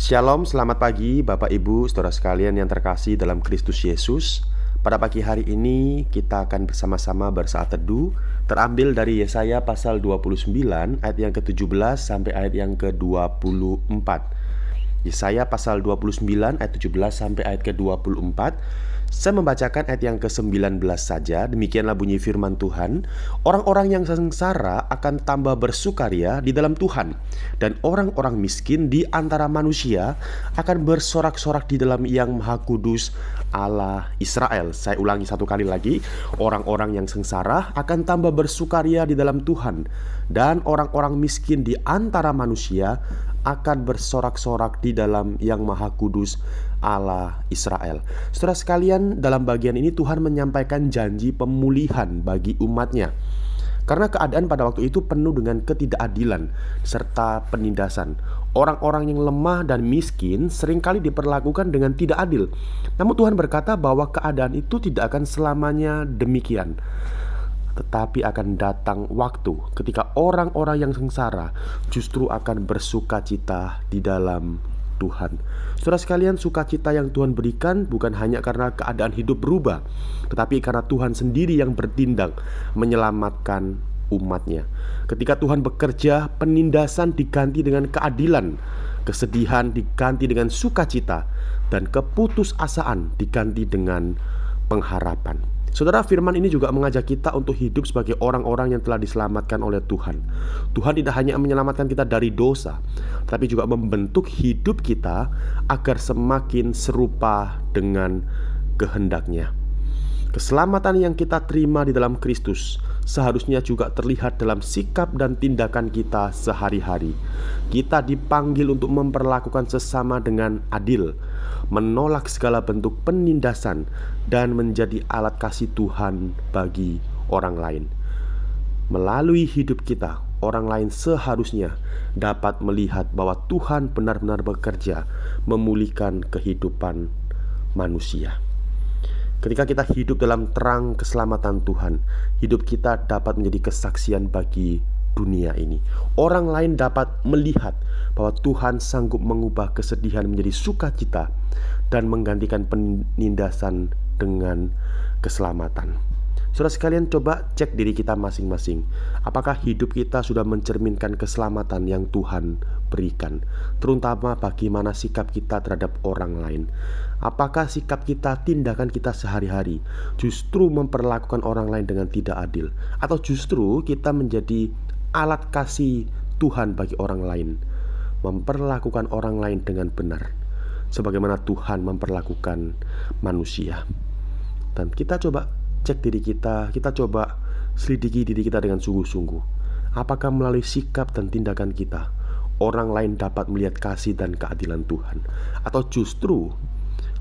Shalom, selamat pagi Bapak Ibu, saudara sekalian yang terkasih dalam Kristus Yesus. Pada pagi hari ini kita akan bersama-sama bersaat teduh terambil dari Yesaya pasal 29 ayat yang ke-17 sampai ayat yang ke-24. Yesaya pasal 29 ayat 17 sampai ayat ke-24. Saya membacakan ayat yang ke-19 saja. Demikianlah bunyi firman Tuhan. Orang-orang yang sengsara akan tambah bersukaria di dalam Tuhan, dan orang-orang miskin di antara manusia akan bersorak-sorak di dalam Yang Maha Kudus Allah Israel. Saya ulangi satu kali lagi. Orang-orang yang sengsara akan tambah bersukaria di dalam Tuhan, dan orang-orang miskin di antara manusia akan bersorak-sorak di dalam Yang Maha Kudus Allah Israel. Saudara sekalian, dalam bagian ini Tuhan menyampaikan janji pemulihan bagi umatnya, karena keadaan pada waktu itu penuh dengan ketidakadilan serta penindasan. Orang-orang yang lemah dan miskin seringkali diperlakukan dengan tidak adil. Namun Tuhan berkata bahwa keadaan itu tidak akan selamanya demikian, tetapi akan datang waktu ketika orang-orang yang sengsara justru akan bersukacita di dalam Tuhan. Saudara sekalian, sukacita yang Tuhan berikan bukan hanya karena keadaan hidup berubah, tetapi karena Tuhan sendiri yang bertindak menyelamatkan umatnya. Ketika Tuhan bekerja, penindasan diganti dengan keadilan, kesedihan diganti dengan sukacita, dan keputusasaan diganti dengan pengharapan. Saudara, firman ini juga mengajak kita untuk hidup sebagai orang-orang yang telah diselamatkan oleh Tuhan. Tuhan tidak hanya menyelamatkan kita dari dosa, tapi juga membentuk hidup kita agar semakin serupa dengan kehendak-Nya. Keselamatan yang kita terima di dalam Kristus seharusnya juga terlihat dalam sikap dan tindakan kita sehari-hari. Kita dipanggil untuk memperlakukan sesama dengan adil, menolak segala bentuk penindasan, dan menjadi alat kasih Tuhan bagi orang lain. Melalui hidup kita, orang lain seharusnya dapat melihat bahwa Tuhan benar-benar bekerja memulihkan kehidupan manusia. Ketika kita hidup dalam terang keselamatan Tuhan, hidup kita dapat menjadi kesaksian bagi dunia ini. Orang lain dapat melihat bahwa Tuhan sanggup mengubah kesedihan menjadi sukacita dan menggantikan penindasan dengan keselamatan. Saudara sekalian, coba cek diri kita masing-masing. Apakah hidup kita sudah mencerminkan keselamatan yang Tuhan berikan? Terutama bagaimana sikap kita terhadap orang lain. Apakah sikap kita, tindakan kita sehari-hari justru memperlakukan orang lain dengan tidak adil? Atau justru kita menjadi alat kasih Tuhan bagi orang lain, memperlakukan orang lain dengan benar, sebagaimana Tuhan memperlakukan manusia? Dan kita coba cek diri kita coba selidiki diri kita dengan sungguh-sungguh. Apakah melalui sikap dan tindakan kita, orang lain dapat melihat kasih dan keadilan Tuhan? Atau justru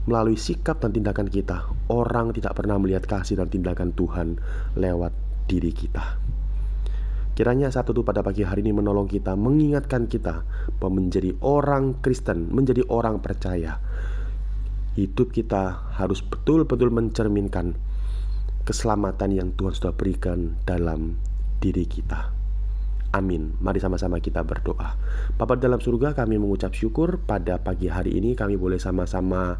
melalui sikap dan tindakan kita, orang tidak pernah melihat kasih dan tindakan Tuhan lewat diri kita? Kiranya saat itu pada pagi hari ini menolong kita, mengingatkan kita bahwa menjadi orang Kristen, menjadi orang percaya, hidup kita harus betul-betul mencerminkan keselamatan yang Tuhan sudah berikan dalam diri kita. Amin. Mari sama-sama kita berdoa. Bapa dalam surga, kami mengucap syukur pada pagi hari ini kami boleh sama-sama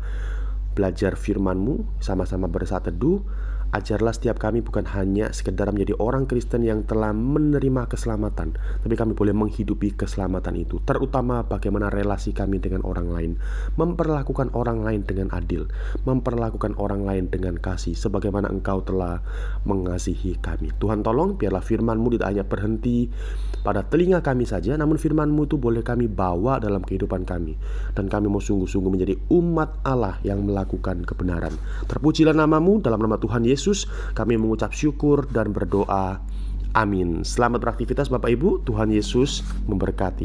belajar firman-Mu, sama-sama bersaat teduh. Ajarlah setiap kami bukan hanya sekedar menjadi orang Kristen yang telah menerima keselamatan, tapi kami boleh menghidupi keselamatan itu. Terutama bagaimana relasi kami dengan orang lain, memperlakukan orang lain dengan adil, memperlakukan orang lain dengan kasih, sebagaimana Engkau telah mengasihi kami. Tuhan tolong biarlah firman-Mu tidak hanya berhenti pada telinga kami saja, namun firman-Mu itu boleh kami bawa dalam kehidupan kami, dan kami mau sungguh-sungguh menjadi umat Allah yang melakukan kebenaran. Terpujilah nama-Mu, dalam nama Tuhan Yesus kami mengucap syukur dan berdoa. Amin. Selamat beraktivitas Bapak Ibu. Tuhan Yesus memberkati.